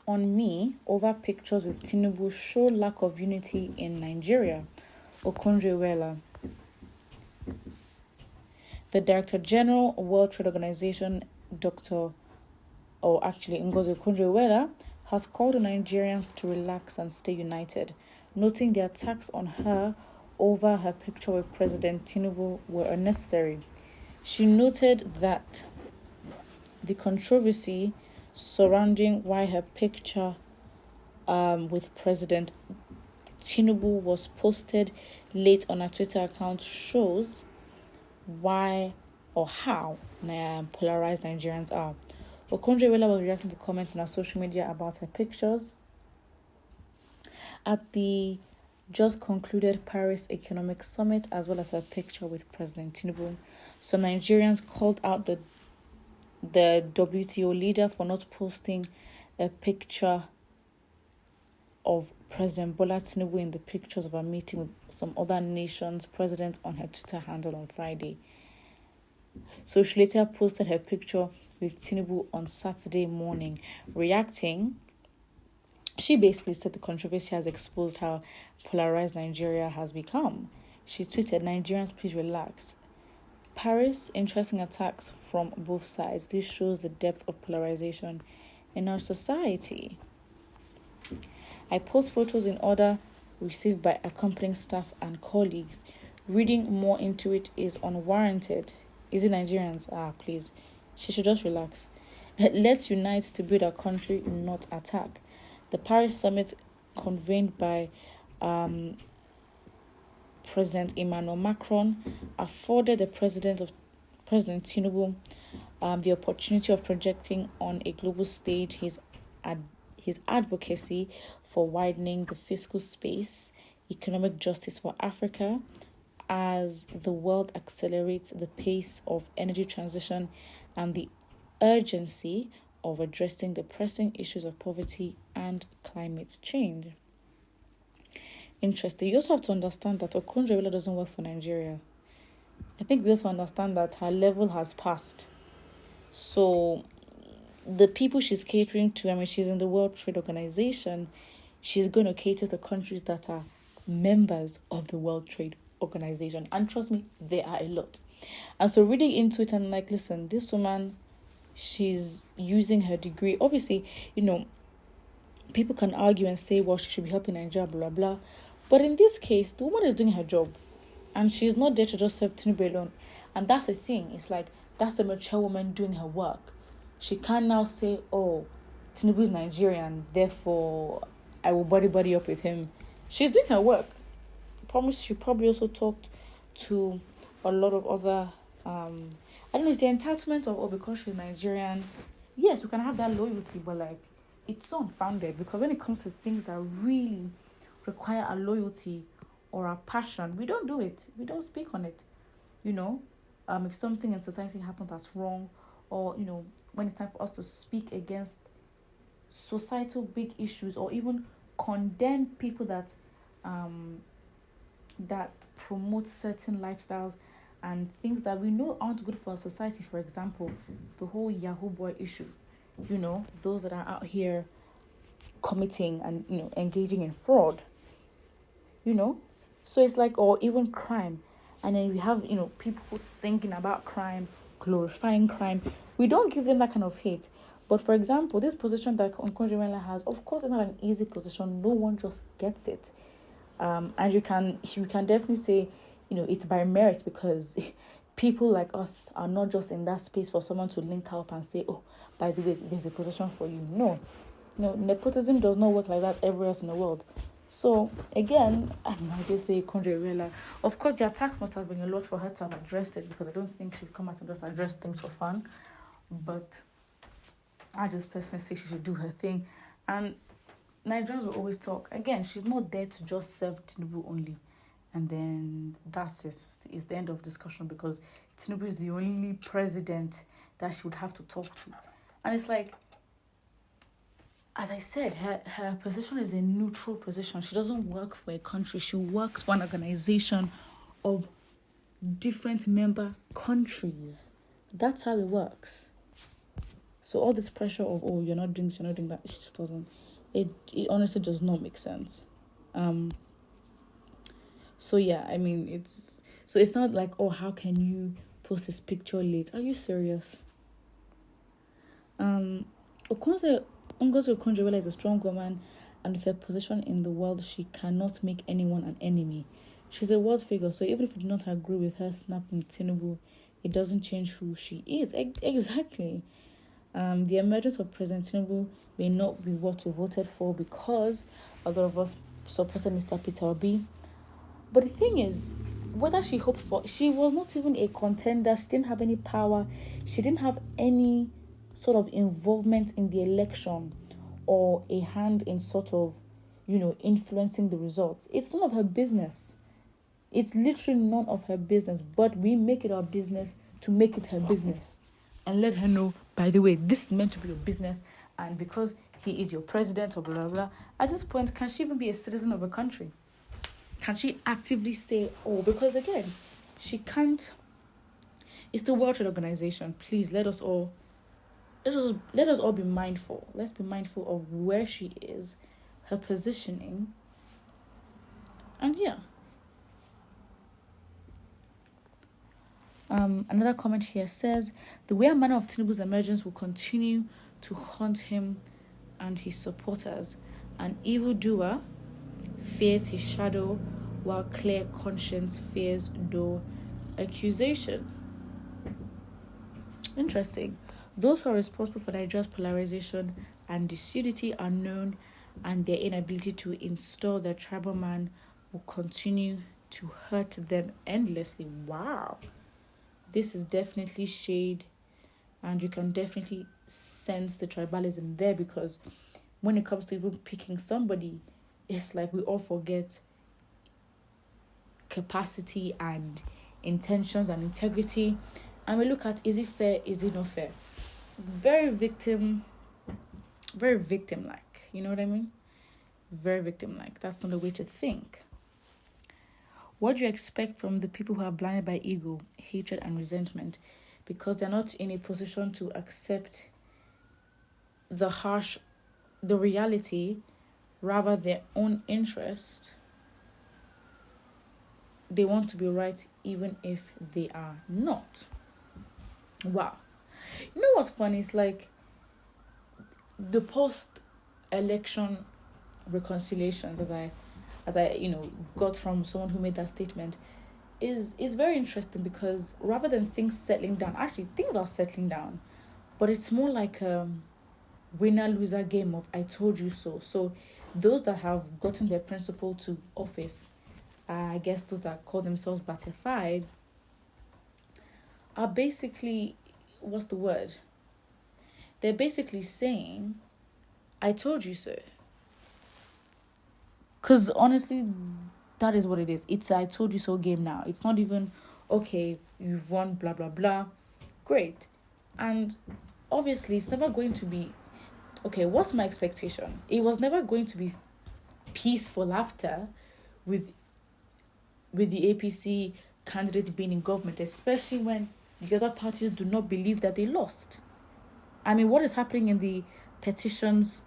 on me over pictures with Tinubu show lack of unity in Nigeria. Okonjo Iweala. The Director General of World Trade Organization, Okonjo Iweala, has called on Nigerians to relax and stay united, noting the attacks on her over her picture with President Tinubu were unnecessary. She noted that the controversy surrounding why her picture with President Tinubu was posted late on her Twitter account shows why or how polarized Nigerians are. Okonjo Iweala was reacting to comments on her social media about her pictures at the just concluded Paris Economic Summit, as well as her picture with President Tinubu. Some Nigerians called out the WTO leader for not posting a picture of President Bola Tinubu in the pictures of a meeting with some other nations' presidents on her Twitter handle on Friday. So she later posted her picture with Tinubu on Saturday morning. Reacting, she basically said the controversy has exposed how polarized Nigeria has become. She tweeted, "Nigerians, please relax. Paris, interesting attacks from both sides. This shows the depth of polarization in our society. I post photos in order received by accompanying staff and colleagues. Reading more into it is unwarranted. Is it Nigerians? Please. She should just relax. Let's unite to build our country, not attack." The Paris summit, convened by President Emmanuel Macron, afforded the President Tinubu the opportunity of projecting on a global stage his advocacy for widening the fiscal space, economic justice for Africa, as the world accelerates the pace of energy transition and the urgency of addressing the pressing issues of poverty and climate change. Interesting. You also have to understand that Okonjo Iweala doesn't work for Nigeria. I think we also understand that her level has passed. So the people she's catering to, she's in the World Trade Organization, she's going to cater to countries that are members of the World Trade Organization. And trust me, there are a lot. And so reading into it, I'm like, listen, this woman, she's using her degree. Obviously, people can argue and say, well, she should be helping Nigeria, blah, blah. But in this case, the woman is doing her job. And she's not there to just serve Tinubu alone. And that's the thing. It's like, that's a mature woman doing her work. She can't now say, oh, Tinubu is Nigerian, therefore I will buddy up with him. She's doing her work. I promise she probably also talked to a lot of other, I don't know, it's the entitlement of, because she's Nigerian. Yes, we can have that loyalty, but it's unfounded, because when it comes to things that really require our loyalty or our passion, we don't do it. We don't speak on it. If something in society happens that's wrong, or, when it's time for us to speak against societal big issues, or even condemn people that promote certain lifestyles and things that we know aren't good for our society. For example, the whole Yahoo boy issue, those that are out here committing and, engaging in fraud, so it's like, or even crime. And then we have, people singing about crime, glorifying crime. We don't give them that kind of hate. But for example, this position that Okonjo Iweala has, of course, it's not an easy position. No one just gets it. And you can definitely say, it's by merit, because people like us are not just in that space for someone to link up and say, oh, by the way, there's a position for you. No, nepotism does not work like that everywhere else in the world. So again, I just say Okonjo Iweala. Of course, the attacks must have been a lot for her to have addressed it, because I don't think she would come out and just address things for fun. But I just personally say she should do her thing. And Nigerians will always talk. Again, she's not there to just serve Tinubu only. And then that's it. It's the end of discussion, because Tinubu is the only president that she would have to talk to. And it's like, as I said, her position is a neutral position. She doesn't work for a country. She works for an organization of different member countries. That's how it works. So all this pressure of, oh, you're not doing this, you're not doing that, it just doesn't. It honestly does not make sense. So yeah, I mean, it's not like, oh, how can you post this picture late? Are you serious? Ngozi Okonjo is a strong woman, and with her position in the world, she cannot make anyone an enemy. She's a world figure, so even if you do not agree with her snapping Tinubu, it doesn't change who she is. Exactly. The emergence of President Tinubu may not be what we voted for because a lot of us supported Mr. Peter Obi. But the thing is, whether she hoped for, she was not even a contender. She didn't have any power. She didn't have any sort of involvement in the election or a hand in sort of, influencing the results. It's none of her business. It's literally none of her business. But we make it our business to make it her business. And let her know, by the way, this is meant to be your business. And because he is your president or blah, blah, blah. At this point, can she even be a citizen of a country? Can she actively say, oh, because again, she can't. It's the World Trade Organization. Please let us all be mindful. Let's be mindful of where she is, her positioning, and yeah. Another comment here says, the way and manner of Tinubu's emergence will continue to haunt him and his supporters. An evildoer fears his shadow, while clear conscience fears no accusation. Interesting. Those who are responsible for Nigeria's polarization and disunity are known, and their inability to install their tribal man will continue to hurt them endlessly. Wow. This is definitely shade, and you can definitely sense the tribalism there, because when it comes to even picking somebody, it's like we all forget capacity and intentions and integrity, and we look at, is it fair, is it not fair? Very victim-like, you know what I mean? Very victim-like. That's not the way to think. What do you expect from the people who are blinded by ego, hatred, and resentment because they're not in a position to accept the reality, rather their own interest? They want to be right even if they are not. Wow. You know what's funny? It's like the post-election reconciliations, as I got from someone who made that statement, is very interesting, because rather than things settling down, actually things are settling down, but it's more like a winner-loser game of I told you so. So those that have gotten their principal to office, I guess those that call themselves batified, are basically, what's the word? They're basically saying, I told you so. Because honestly, that is what it is. It's a I told you so game now. It's not even, okay, you've won, blah, blah, blah. Great. And obviously, it's never going to be, okay, what's my expectation? It was never going to be peaceful after with the APC candidate being in government, especially when the other parties do not believe that they lost. I mean, what is happening in the petitions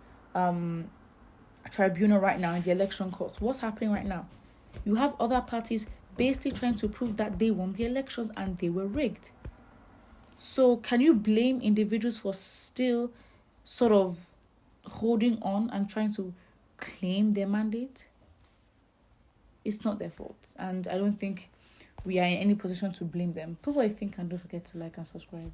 tribunal right now, in the election courts? What's happening right now? You have other parties basically trying to prove that they won the elections and they were rigged. So can you blame individuals for still sort of holding on and trying to claim their mandate? It's not their fault, and I don't think we are in any position to blame them. Put what you think, and don't forget to like and subscribe.